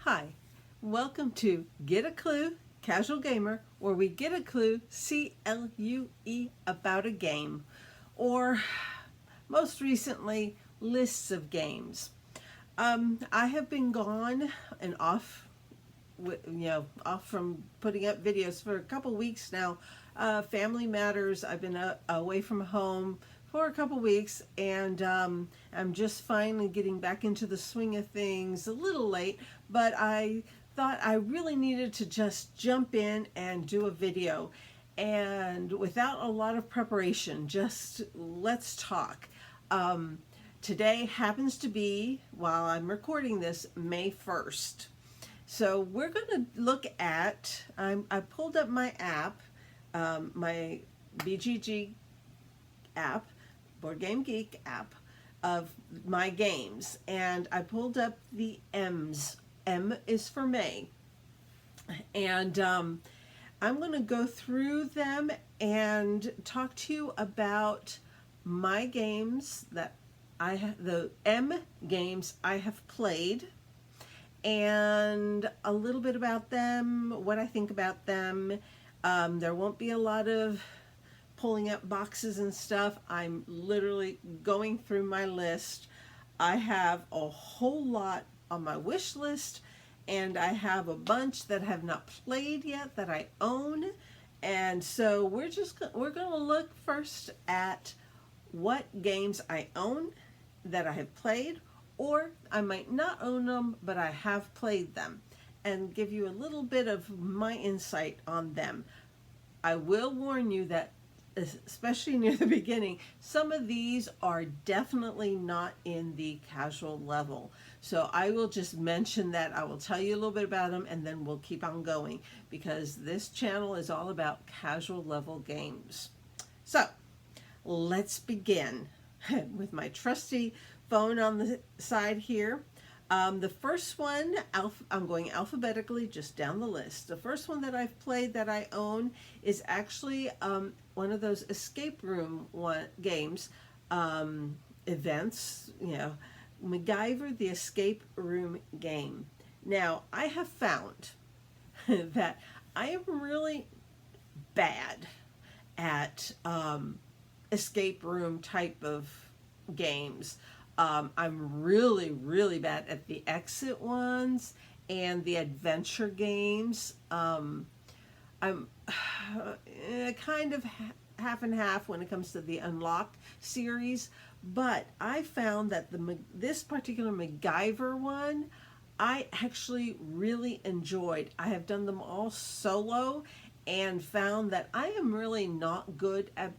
Hi, welcome to Get a Clue, Casual Gamer, where we get a clue, C-L-U-E, about a game, or most recently, lists of games. I have been gone and off, off from putting up videos for a couple weeks now. Family matters. I've been away from home for a couple weeks, and I'm just finally getting back into the swing of things. A little late, but I thought I really needed to just jump in and do a video, and without a lot of preparation, just let's talk. Today happens to be, while I'm recording this, May 1st. So we're going to look at, I pulled up my app, my BGG app, Board Game Geek app, of my games, and I pulled up the M's. M is for May. And I'm going to go through them and talk to you about my games that I have, the M games I have played, and a little bit about them, what I think about them. There won't be a lot of pulling up boxes and stuff. I'm literally going through my list. I have a whole lot on my wish list, and I have a bunch that have not played yet that I own. And so we're going to look first at what games I own that I have played, or I might not own them, but I have played them, and give you a little bit of my insight on them. I will warn you that, especially near the beginning, some of these are definitely not in the casual level. So I will just mention that. I will tell you a little bit about them, and then we'll keep on going, because this channel is all about casual level games. So let's begin with my trusty phone on the side here. The first one, I'm going alphabetically just down the list. The first one that I've played that I own is actually one of those escape room games, events, MacGyver the Escape Room Game. Now, I have found that I am really bad at escape room type of games. I'm really, really bad at the exit ones and the adventure games. I'm kind of half and half when it comes to the Unlock series, but I found that this particular MacGyver one, I actually really enjoyed. I have done them all solo and found that I am really not good at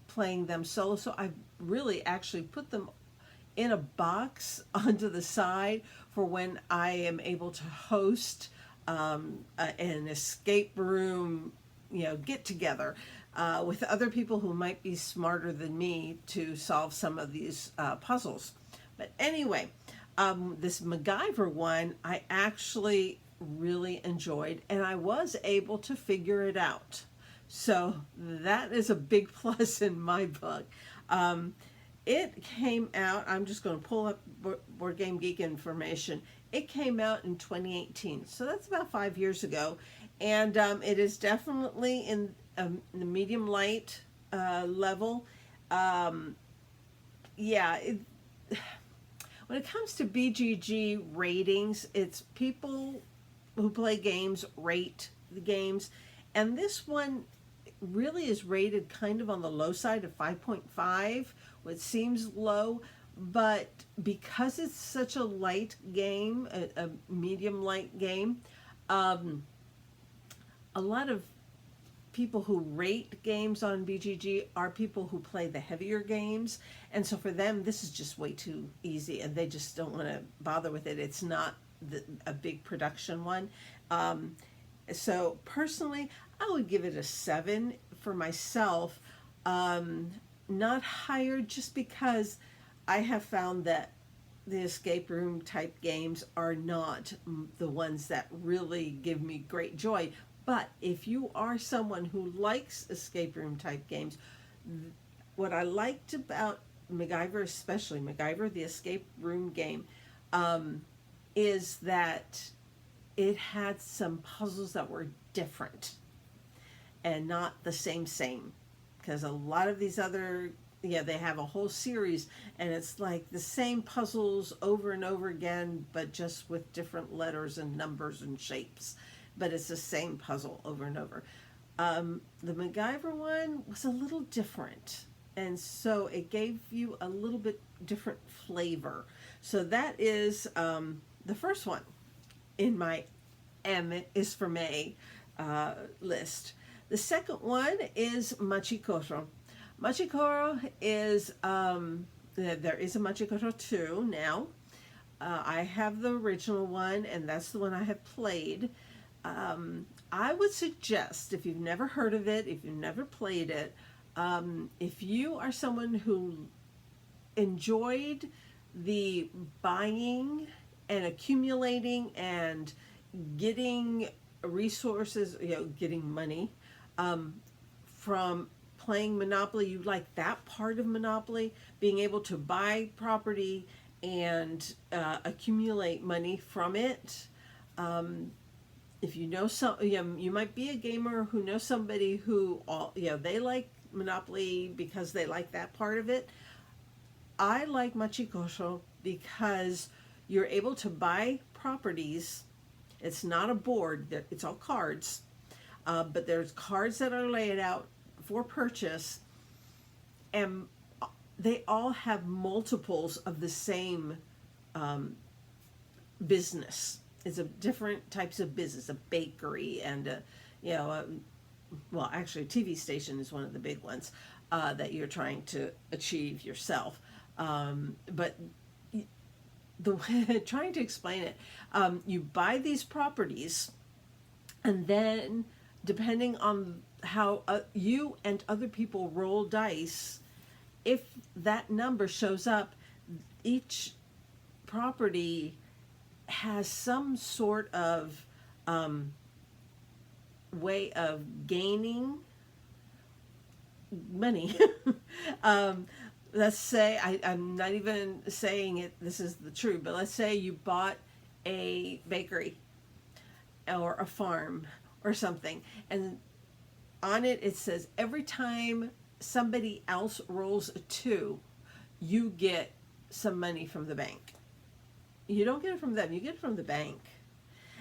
playing them solo, so I've really actually put them in a box onto the side for when I am able to host an escape room, get together with other people who might be smarter than me to solve some of these puzzles. But anyway, this MacGyver one I actually really enjoyed, and I was able to figure it out. So that is a big plus in my book. It came out, I'm just going to pull up Board Game Geek information. It came out in 2018, so that's about 5 years ago. And it is definitely in the medium light level. When it comes to BGG ratings, it's people who play games rate the games. And this one really is rated kind of on the low side of 5.5, which seems low, but because it's such a light game, a medium light game, a lot of people who rate games on BGG are people who play the heavier games, and so for them this is just way too easy and they just don't want to bother with it. It's not a big production one. So personally, I would give it a 7 for myself, not higher, just because I have found that the escape room type games are not the ones that really give me great joy. But if you are someone who likes escape room type games, what I liked about MacGyver, especially MacGyver the Escape Room Game, is that it had some puzzles that were different and not the same. Because a lot of these other, yeah, they have a whole series and it's like the same puzzles over and over again, but just with different letters and numbers and shapes. But it's the same puzzle over and over. The MacGyver one was a little different. And so it gave you a little bit different flavor. So that is the first one in my M is for May list. The second one is Machikoro. Machikoro is, there is a Machikoro 2 now. I have the original one, and that's the one I have played. I would suggest, if you've never heard of it, if you've never played it, if you are someone who enjoyed the buying and accumulating and getting resources, getting money from playing Monopoly, you like that part of Monopoly, being able to buy property and accumulate money from it. If you know you might be a gamer who knows somebody who they like Monopoly because they like that part of it. I like Machikoro because you're able to buy properties. It's not a board, it's all cards, but there's cards that are laid out for purchase, and they all have multiples of the same business. It's a different types of business, a bakery and well, actually, a TV station is one of the big ones that you're trying to achieve yourself. But the way trying to explain it, you buy these properties, and then depending on how you and other people roll dice, if that number shows up, each property has some sort of way of gaining money. Let's say, I'm not even saying it, this is the truth, but let's say you bought a bakery or a farm or something, and on it it says every time somebody else rolls a 2, you get some money from the bank. You don't get it from them, you get it from the bank.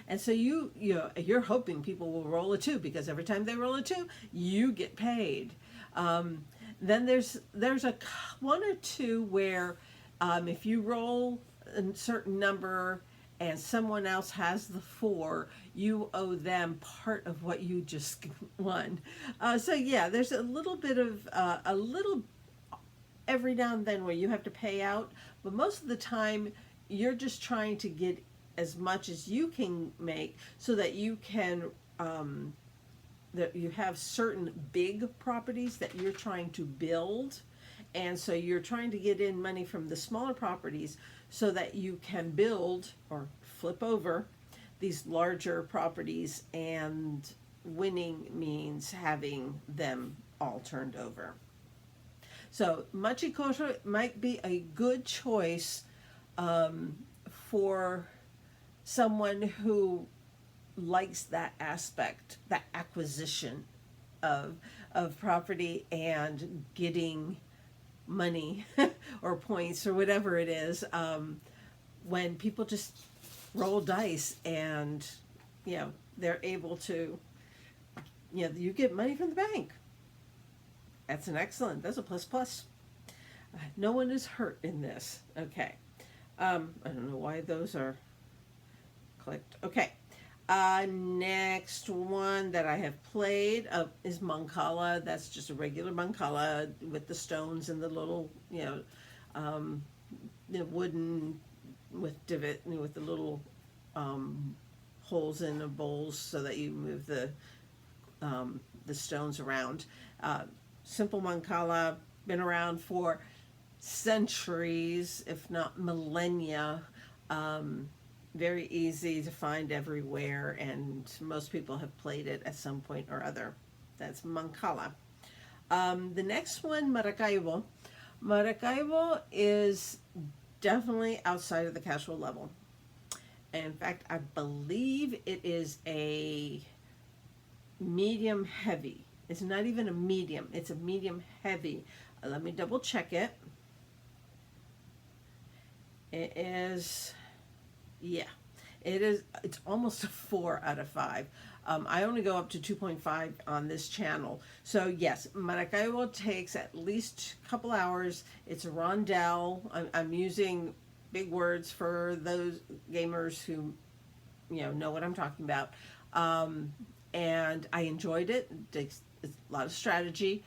And so you're hoping people will roll a 2, because every time they roll a 2, you get paid. Then there's a 1 or 2 where if you roll a certain number and someone else has the 4, you owe them part of what you just won. So yeah, there's a little bit of a little every now and then where you have to pay out, but most of the time you're just trying to get as much as you can make so that you can that you have certain big properties that you're trying to build, and so you're trying to get in money from the smaller properties so that you can build or flip over these larger properties, and winning means having them all turned over. So Machikoro might be a good choice for someone who likes that aspect, that acquisition of property and getting money or points or whatever it is, when people just roll dice and they're able to you get money from the bank. That's a plus. No one is hurt in this. Okay. I don't know why those are clicked. Okay. Next one that I have played is Mancala. That's just a regular Mancala with the stones and the little, the wooden with divot, with the little holes in the bowls so that you move the stones around. Simple Mancala, been around for centuries, if not millennia. Very easy to find everywhere, and most people have played it at some point or other. That's Mancala. The next one, Maracaibo. Maracaibo is definitely outside of the casual level. In fact, I believe it is a medium heavy. It's not even a medium, it's a medium heavy. Let me double check it. It is, yeah, it is. It's almost a 4 out of 5. I only go up to 2.5 on this channel. So yes, Maracaibo takes at least a couple hours. It's a rondel. I'm using big words for those gamers who know what I'm talking about. And I enjoyed it. It takes a lot of strategy.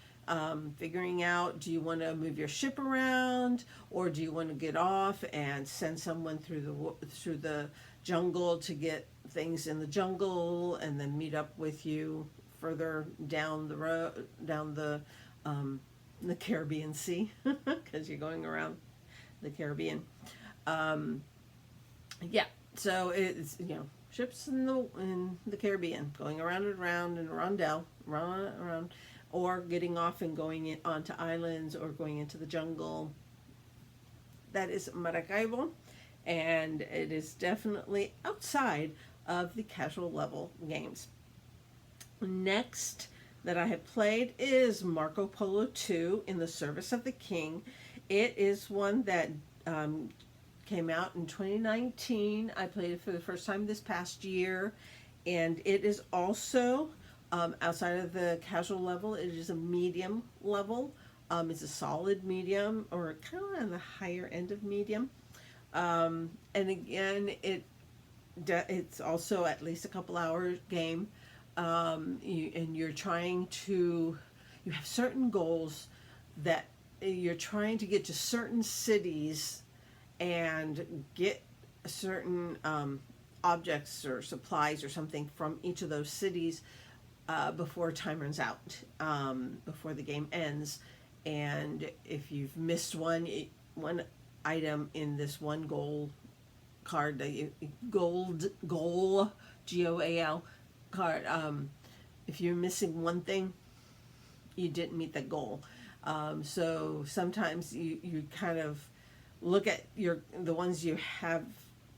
Figuring out, do you want to move your ship around, or do you want to get off and send someone through the jungle to get things in the jungle, and then meet up with you further down the road, down the Caribbean Sea, because you're going around the Caribbean. Yeah, so it's ships in the Caribbean, going around and around in a rondel, around, or getting off and going onto islands or going into the jungle. That is Maracaibo, and it is definitely outside of the casual level games. Next that I have played is Marco Polo 2 in the Service of the King. It is one that came out in 2019. I played it for the first time this past year, and it is also outside of the casual level. It is a medium level. It's a solid medium, or kind of on the higher end of medium. And again, it's also at least a couple hours game. And you're trying to, you have certain goals that you're trying to get to certain cities and get certain objects or supplies or something from each of those cities before time runs out, before the game ends. And if you've missed one item in this one goal card, goal GOAL card, if you're missing one thing, you didn't meet the goal. So sometimes you kind of look at the ones you have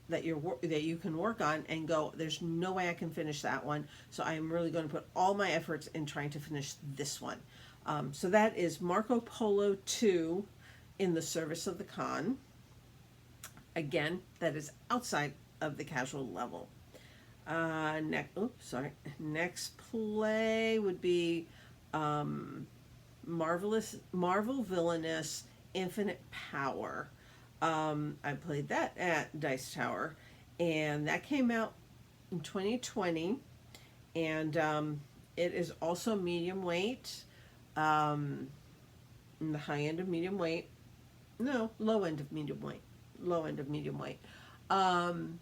that you can work on and go, there's no way I can finish that one, so I'm really going to put all my efforts in trying to finish this one. So that is Marco Polo 2 in the Service of the Khan. Again, that is outside of the casual level. Next play would be Marvel Villainous Infinite Power. I played that at Dice Tower, and that came out in 2020, and it is also medium weight, in the high end of medium weight. No, low end of medium weight. Low end of medium weight. And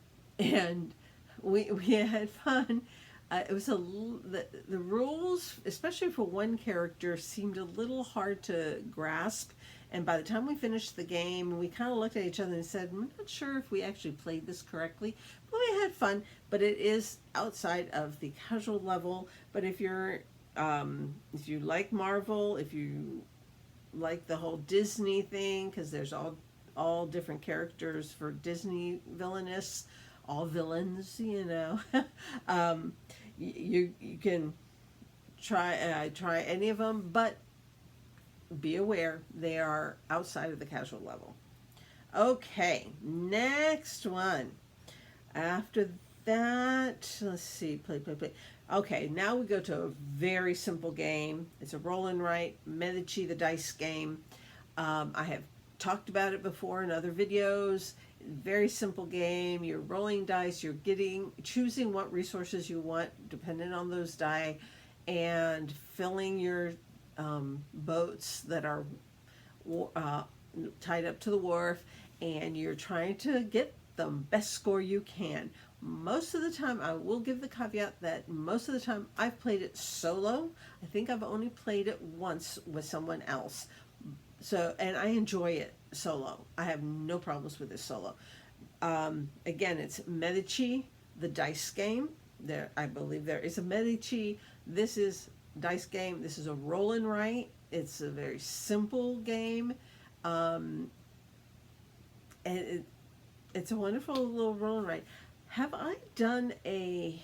we had fun. It was the rules, especially for one character, seemed a little hard to grasp. And by the time we finished the game, we kind of looked at each other and said, "I'm not sure if we actually played this correctly." But we had fun. But it is outside of the casual level. But if you like Marvel, if you like the whole Disney thing, because there's all different characters for Disney Villainous, all villains, you can try any of them, but be aware they are outside of the casual level. Okay, next one. After that, let's see, play. Okay, now we go to a very simple game. It's a roll and write, Medici, the dice game. I have talked about it before in other videos. Very simple game. You're rolling dice, you're choosing what resources you want depending on those die, and filling your boats that are tied up to the wharf, and you're trying to get the best score you can. Most of the time, I will give the caveat that most of the time I've played it solo. I think I've only played it once with someone else. So, and I enjoy it solo. I have no problems with it solo. Again, it's Medici, the dice game. I believe there is a Medici. This is dice game. This is a roll and write. It's a very simple game. And it's a wonderful little roll and write. Have I done a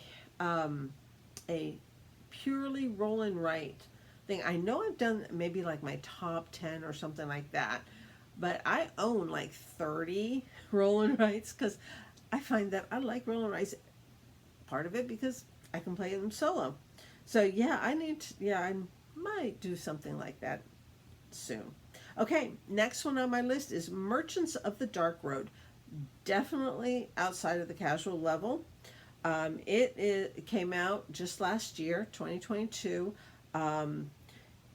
purely roll and write thing? I know I've done maybe like my top 10 or something like that, but I own like 30 roll and writes because I find that I like roll and writes, part of it because I can play them solo. So yeah, I might do something like that soon. Okay, next one on my list is Merchants of the Dark Road. Definitely outside of the casual level. It came out just last year, 2022. Um,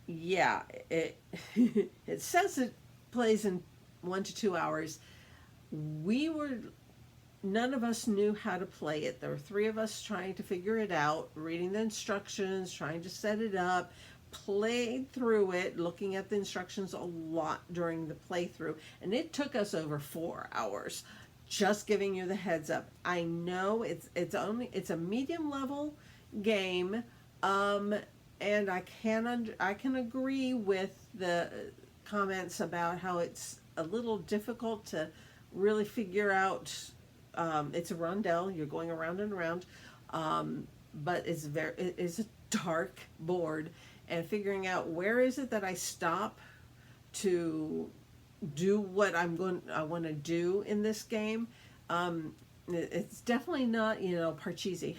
yeah, it it says it plays in 1 to 2 hours. We were None of us knew how to play it. There were three of us trying to figure it out, reading the instructions, trying to set it up, played through it, looking at the instructions a lot during the playthrough, and it took us over 4 hours. Just giving you the heads up. I know it's a medium level game, um, and I can agree with the comments about how it's a little difficult to really figure out. It's a rondel. You're going around and around, but it is a dark board, and figuring out where is it that I stop to do what I want to do in this game. It's definitely not, Parcheesi,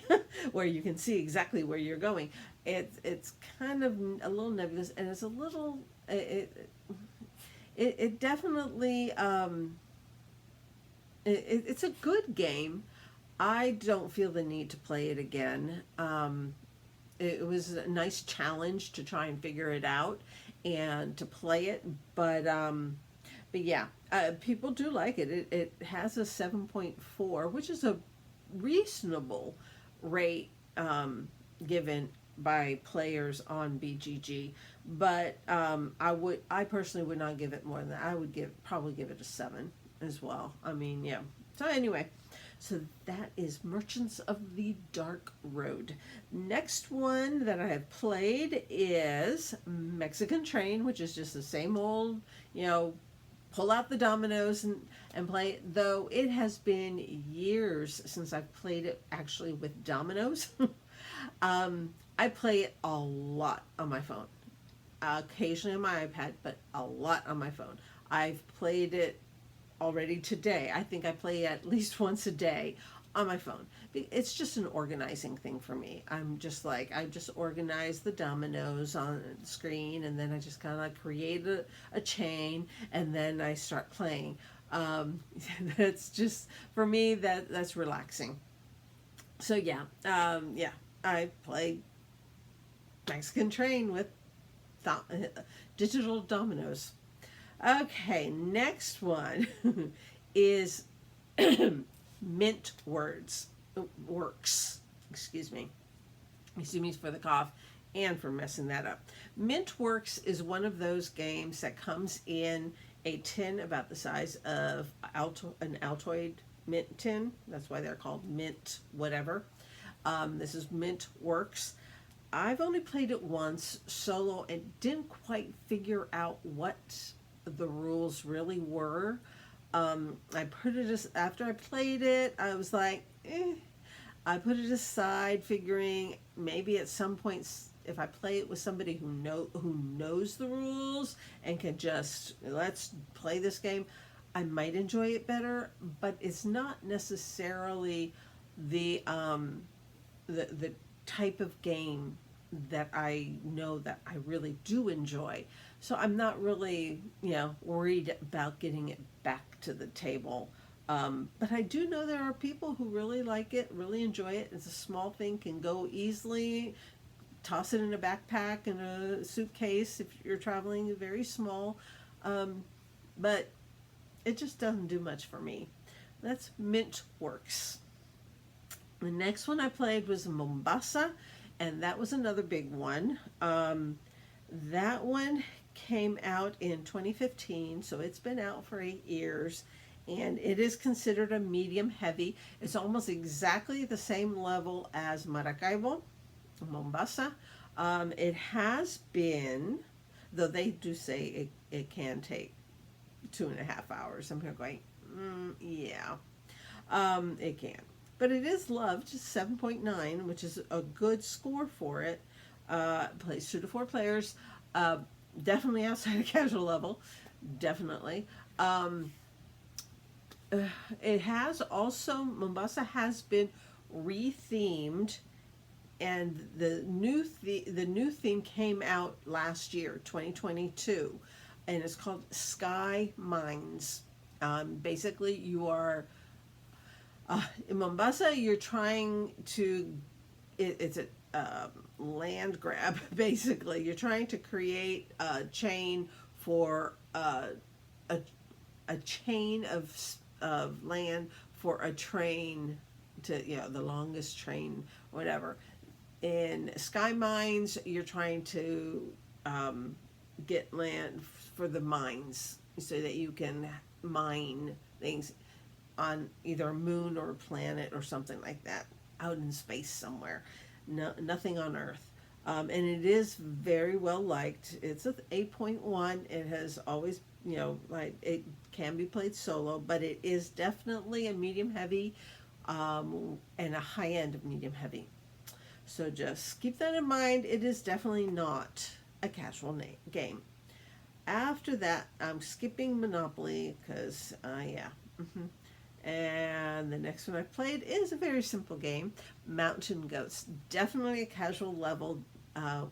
where you can see exactly where you're going. It's kind of a little nebulous, and it's a little it definitely it's a good game. I don't feel the need to play it again. It was a nice challenge to try and figure it out and to play it, but yeah, people do like it. It has a 7.4, which is a reasonable rate given by players on BGG. But I personally would not give it more than that. I would probably give it a 7 as well. I mean, yeah. So anyway, so that is Merchants of the Dark Road. Next one that I have played is Mexican Train, which is just the same old, pull out the dominoes and play it. Though it has been years since I've played it actually with dominoes. I play it a lot on my phone. Occasionally on my iPad, but a lot on my phone. I've played it already today. I think I play at least once a day on my phone. It's just an organizing thing for me. I just organize the dominoes on the screen, and then I just kind of like create a chain, and then I start playing. That's just, for me, that's relaxing. So yeah, I play Mexican Train with digital dominoes. Okay, next one is Mint Works. Excuse me. Excuse me for the cough and for messing that up. Mint Works is one of those games that comes in a tin about the size of an Altoid mint tin. That's why they're called Mint whatever. This is Mint Works. I've only played it once solo and didn't quite figure out what the rules really were. I put it after I played it, I was like, I put it aside, figuring maybe at some point, if I play it with somebody who knows the rules and can just let's play this game, I might enjoy it better. But it's not necessarily the the type of game that I know that I really do enjoy. So I'm not really, worried about getting it back to the table. But I do know there are people who really like it, really enjoy it. It's a small thing, can go easily. Toss it in a backpack, in a suitcase if you're traveling, very small. But it just doesn't do much for me. That's Mint Works. The next one I played was Mombasa, and that was another big one. That one came out in 2015, so it's been out for 8 years, and it is considered a medium heavy. It's almost exactly the same level as Maracaibo, Mombasa. It has been, though they do say it can take 2.5 hours. I'm going, yeah, it can. but it is loved, 7.9, which is a good score for it. Plays 2 to 4 players. Definitely outside of casual level. Definitely. Um, it has also, Mombasa has been rethemed, and the new theme came out last year, 2022, and it's called Sky Mines. Basically, you are in Mombasa. You're trying to. It's a land grab. Basically, you're trying to create a chain for a a chain of land for a train to, the longest train, whatever. In Sky Mines, you're trying to get land for the mines so that you can mine things on either a moon or a planet or something like that, out in space somewhere. No, nothing on Earth. And it is very well liked. It's a 8.1. It has always, like, it can be played solo, but it is definitely a medium heavy, and a high end of medium heavy. So just keep that in mind. It is definitely not a casual game. After that, I'm skipping Monopoly because, yeah. And the next one I played is a very simple game, Mountain Goats. Definitely a casual level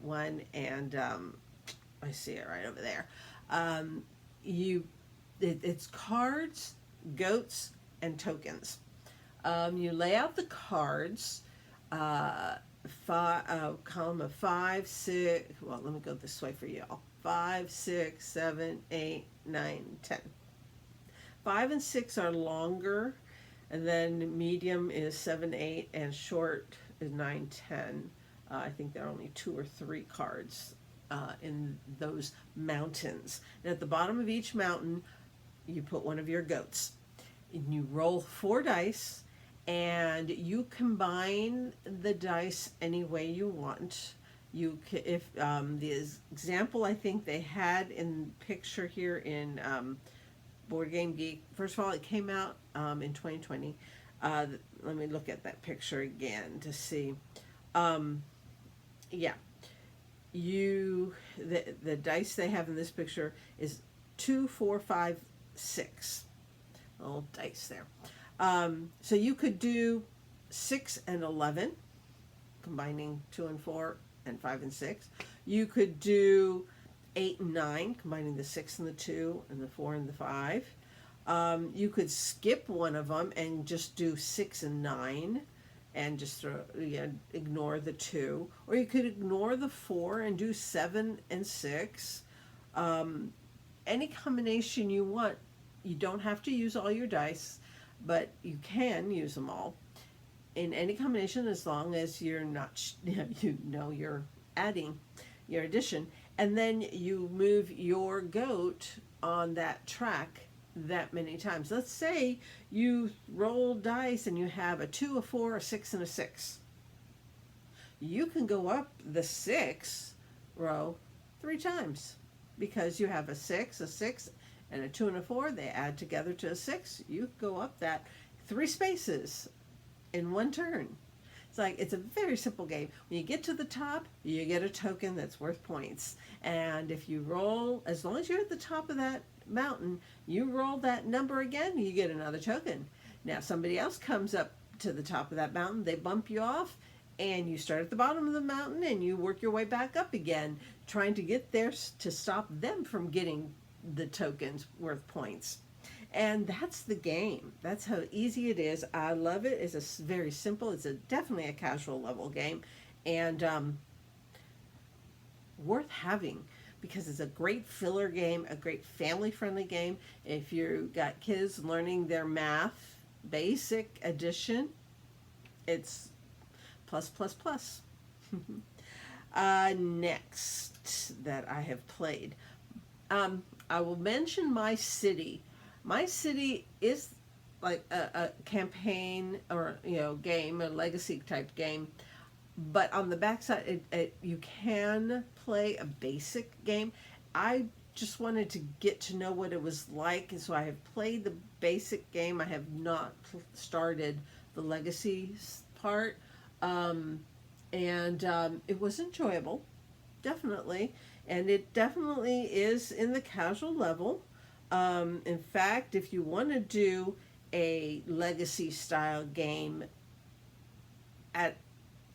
one, and I see it right over there. Um, it's cards, goats, and tokens. You lay out the cards, column of 5, 6. Well, let me go this way for y'all. 5, 6, 7, 8, 9, 10. 5 and 6 are longer, and then medium is 7, 8, and short is 9, 10. I think there are only 2 or 3 cards in those mountains. And at the bottom of each mountain, you put one of your goats. And you roll 4 dice, and you combine the dice any way you want. If the example I think they had in picture here in Board Game Geek. First of all, it came out in 2020. Let me look at that picture again to see. Yeah, the dice they have in this picture is 2, 4, 5, 6. Little dice there. So you could do 6 and 11, combining 2 and 4 and 5 and 6. You could do 8 and 9, combining the 6 and the 2 and the 4 and the 5. You could skip one of them and just do 6 and 9 and just ignore the 2. Or you could ignore the 4 and do 7 and 6. Any combination you want. You don't have to use all your dice, but you can use them all in any combination as long as you're not, you're adding your addition. And then you move your goat on that track that many times. Let's say you roll dice and you have a 2, a 4, a 6, and a 6. You can go up the 6 row 3 times because you have a 6, and a 2 and a 4. They add together to a 6. You go up that 3 spaces in one turn. It's a very simple game. When you get to the top, you get a token that's worth points. And if you roll, as long as you're at the top of that mountain, you roll that number again, you get another token. Now, somebody else comes up to the top of that mountain, they bump you off, and you start at the bottom of the mountain and you work your way back up again, trying to get there to stop them from getting the tokens worth points. And that's the game. That's how easy it is. I love it. It's very simple. It's definitely a casual level game, and worth having because it's a great filler game, a great family-friendly game. If you got kids learning their math, basic addition, it's plus, plus, plus. Next that I have played. I will mention My City. My City is like a campaign or game, a legacy type game, but on the backside, you can play a basic game. I just wanted to get to know what it was like, and so I have played the basic game. I have not started the legacy part. And it was enjoyable, definitely. And it definitely is in the casual level. In fact, if you want to do a legacy style game at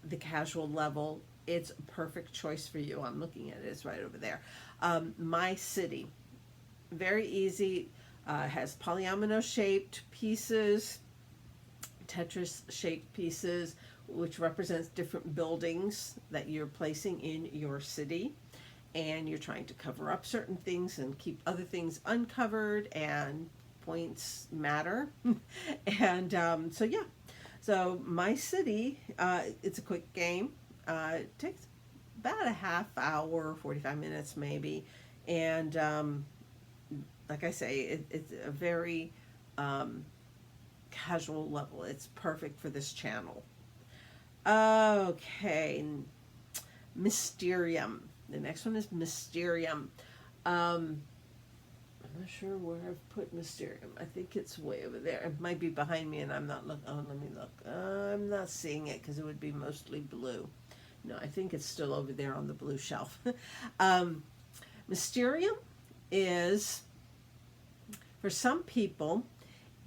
the casual level, it's a perfect choice for you. I'm looking at it, it's right over there. My City, very easy, has polyomino shaped pieces, Tetris shaped pieces, which represents different buildings that you're placing in your city. And you're trying to cover up certain things and keep other things uncovered, and points matter. And yeah, so My City, it's a quick game. It takes about a half hour, 45 minutes maybe. And like I say, it's a very casual level. It's perfect for this channel. Okay, Mysterium. The next one is Mysterium. I'm not sure where I've put Mysterium. I think it's way over there. It might be behind me and I'm not looking. Oh, let me look. I'm not seeing it because it would be mostly blue. No, I think it's still over there on the blue shelf. Mysterium is, for some people,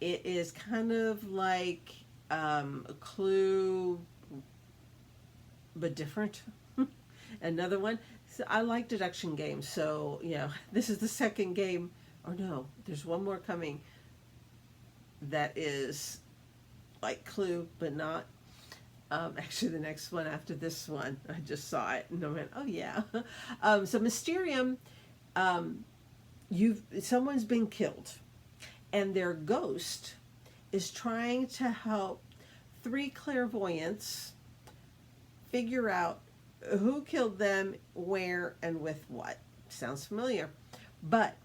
it is kind of like a Clue, but different. Another one. So I like deduction games, so this is the second game. Or no, there's one more coming that is like Clue, but not. Actually, the next one after this one, I just saw it and I went, "Oh yeah." So Mysterium, someone's been killed, and their ghost is trying to help three clairvoyants figure out who killed them, where, and with what. Sounds familiar. But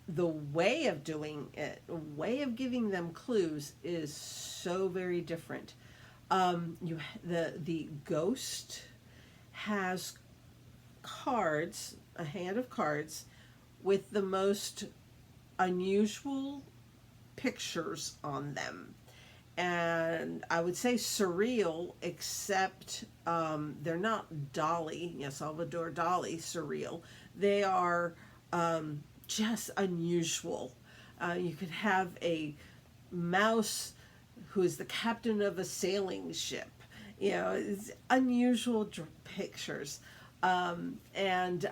the way of doing it, way of giving them clues is so very different. The ghost has cards, a hand of cards, with the most unusual pictures on them. And I would say surreal, except they're not Dali, Salvador Dali surreal. They are just unusual. You could have a mouse who is the captain of a sailing ship. It's unusual pictures. And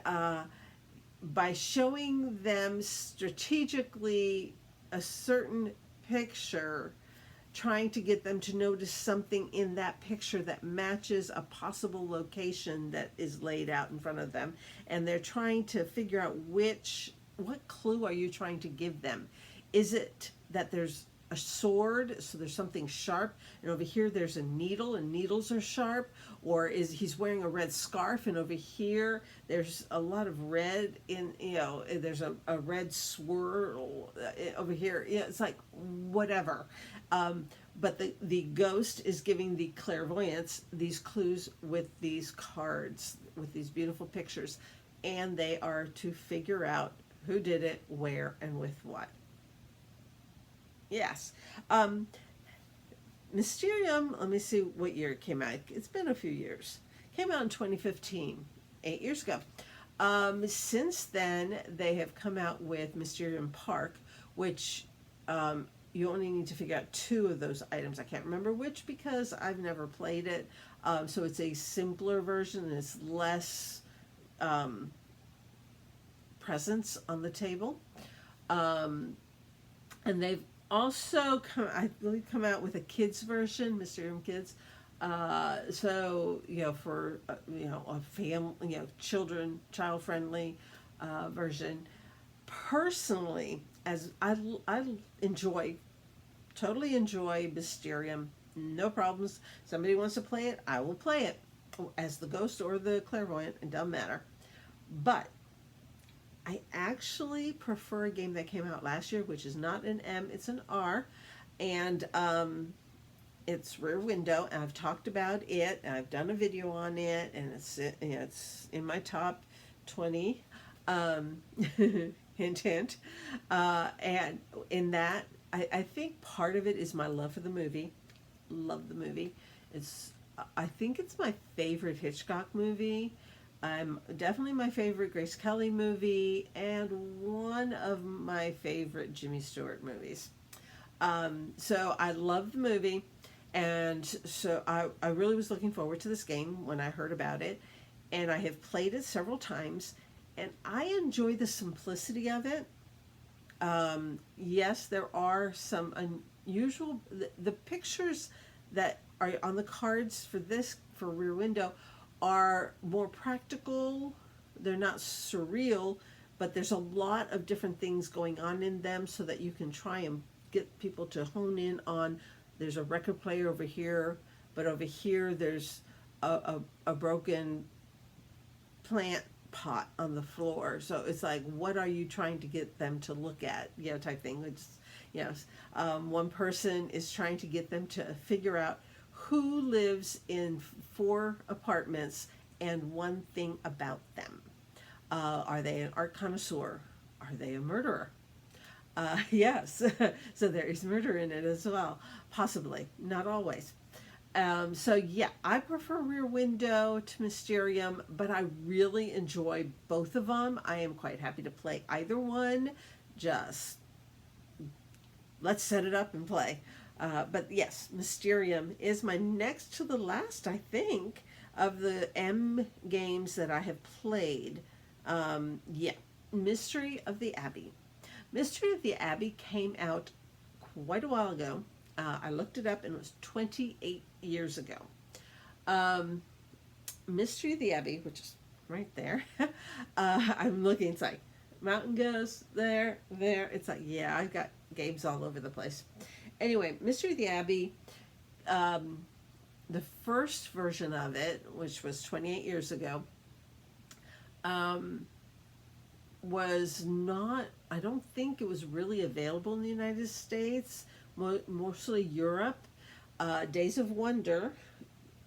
by showing them strategically a certain picture, trying to get them to notice something in that picture that matches a possible location that is laid out in front of them, and they're trying to figure out what clue are you trying to give them. Is it that there's a sword, so there's something sharp, and over here there's a needle and needles are sharp? Or is he's wearing a red scarf, and over here there's a lot of red in, there's a red swirl over here. It's like whatever. But the ghost is giving the clairvoyants these clues with these cards, with these beautiful pictures, and they are to figure out who did it, where, and with what. Yes. Mysterium, let me see what year it came out. It's been a few years. Came out in 2015, 8 years ago. Since then, they have come out with Mysterium Park, which you only need to figure out 2 of those items. I can't remember which because I've never played it. So it's a simpler version, and it's less presence on the table. And they've also come out with a kids version, Mysterium Kids. So for a family, child friendly version. Personally, as I totally enjoy Mysterium. No problems. Somebody wants to play it, I will play it as the ghost or the clairvoyant. It doesn't matter. But I actually prefer a game that came out last year, which is not an M, it's an R, and it's Rear Window. And I've talked about it, and I've done a video on it, and it's in my top 20. Hint, hint. And in that, I think part of it is my love for the movie. love the movie. It's I think it's my favorite Hitchcock movie. Definitely my favorite Grace Kelly movie, and one of my favorite Jimmy Stewart movies. So I love the movie, and so I really was looking forward to this game when I heard about it, and I have played it several times, and I enjoy the simplicity of it. Yes, there are some unusual, the pictures that are on the cards for this, for Rear Window, are more practical. They're not surreal, but there's a lot of different things going on in them so that you can try and get people to hone in on, there's a record player over here, but over here there's a broken plant pot on the floor. So it's like, what are you trying to get them to look at? You know, type thing. It's, yes. One person is trying to get them to figure out who lives in 4 apartments and one thing about them. Are they an art connoisseur? Are they a murderer? Yes. So there is murder in it as well. Possibly. Not always. So yeah, I prefer Rear Window to Mysterium, but I really enjoy both of them. I am quite happy to play either one. Just let's set it up and play. But yes, Mysterium is my next to the last, I think, of the M games that I have played. Yeah, Mystery of the Abbey. Mystery of the Abbey came out quite a while ago. I looked it up and it was 28 years ago. Mystery of the Abbey, which is right there. I'm looking, it's like Mountain goes there, there. It's like, yeah, I've got games all over the place. Anyway, Mystery of the Abbey, the first version of it, which was 28 years ago, was not, I don't think it was really available in the United States, mostly Europe. Days of Wonder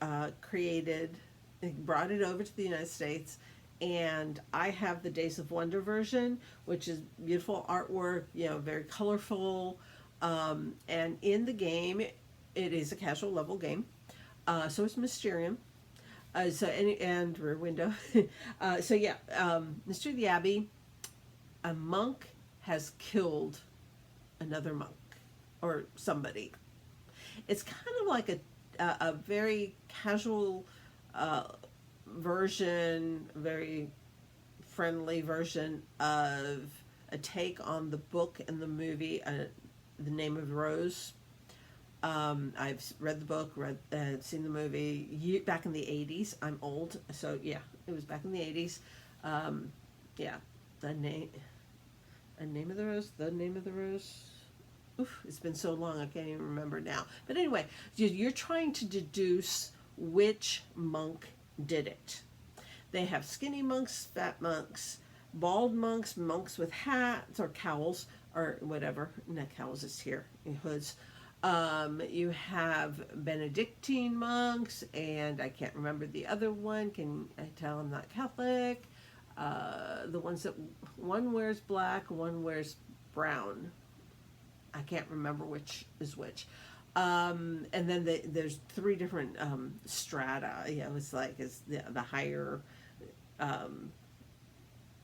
brought it over to the United States, and I have the Days of Wonder version, which is beautiful artwork, you know, very colorful, and in the game, it is a casual level game. So it's Mysterium. And Rear Window. So yeah, Mystery of the Abbey. A monk has killed another monk or somebody. It's kind of like a very casual version, very friendly version of a take on the book and the movie, The Name of the Rose. I've read the book, seen the movie back in the 80s. I'm old, so yeah, it was back in the 80s. Yeah, the name of the Rose, The Name of the Rose. Oof, it's been so long I can't even remember now. But anyway, you're trying to deduce which monk did it. They have skinny monks, fat monks, bald monks, monks with hats or cowls or whatever. Not cowls, it's here, hoods. You have Benedictine monks, and I can't remember the other one. Can I tell I'm not Catholic? The ones that one wears black, one wears brown. I can't remember which is which. And then there's 3 different strata. You know, it's the higher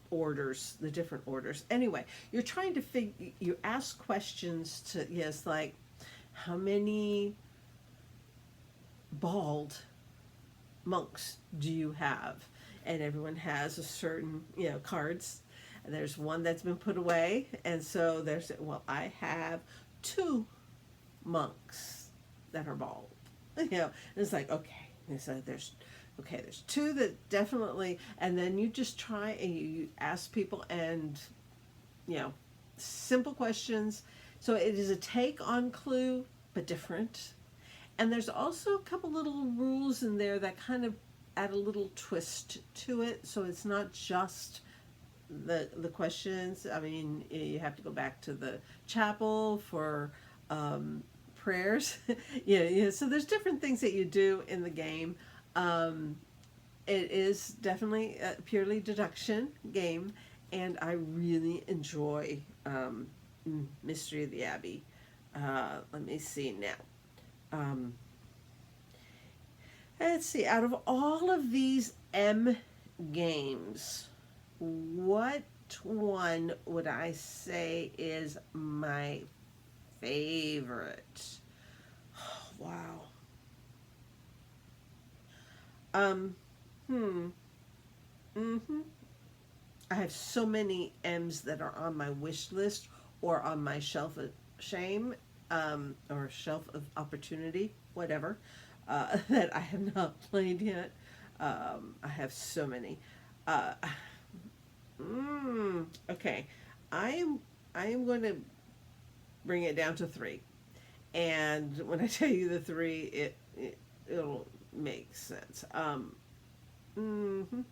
orders, the different orders. Anyway, you're trying to you ask questions to, yes, like, how many bald monks do you have? And everyone has a certain, cards. And there's one that's been put away. And so well, I have 2 monks that are bald. And it's like, okay. And so there's 2 that definitely, and then you just try and you ask people and, simple questions. So it is a take on Clue, but different. And there's also a couple little rules in there that kind of add a little twist to it. So it's not just the questions. I mean, you have to go back to the chapel for prayers. So there's different things that you do in the game. It is definitely a purely deduction game, and I really enjoy Mystery of the Abbey. Let me see now. Let's see, out of all of these M games, what one would I say is my favorite? Oh, wow. Um, hmm. Mm-hmm. I have so many M's that are on my wish list or on my shelf of shame, or shelf of opportunity, whatever, that I have not played yet. I have so many. Uh, okay, I am I am going to bring it down to three, and when I tell you the three, it'll make sense. Mhm.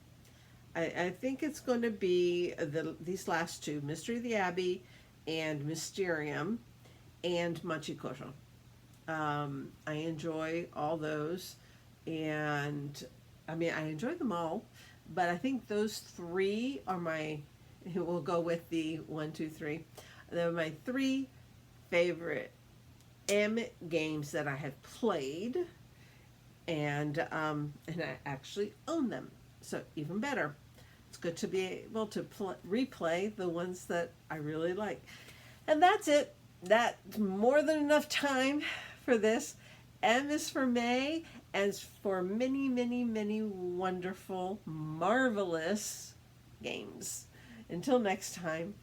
I think it's going to be these last two, Mystery of the Abbey and Mysterium and Machikosho. I enjoy all those, and I mean, I enjoy them all, but I think those three are my, we'll go with the one, two, three. They're my three favorite M games that I have played, and I actually own them. So even better. It's good to be able to replay the ones that I really like. And that's it. That's more than enough time for this. M is for May, and for many, many, many wonderful, marvelous games. Until next time,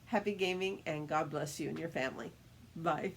happy gaming and God bless you and your family. Bye.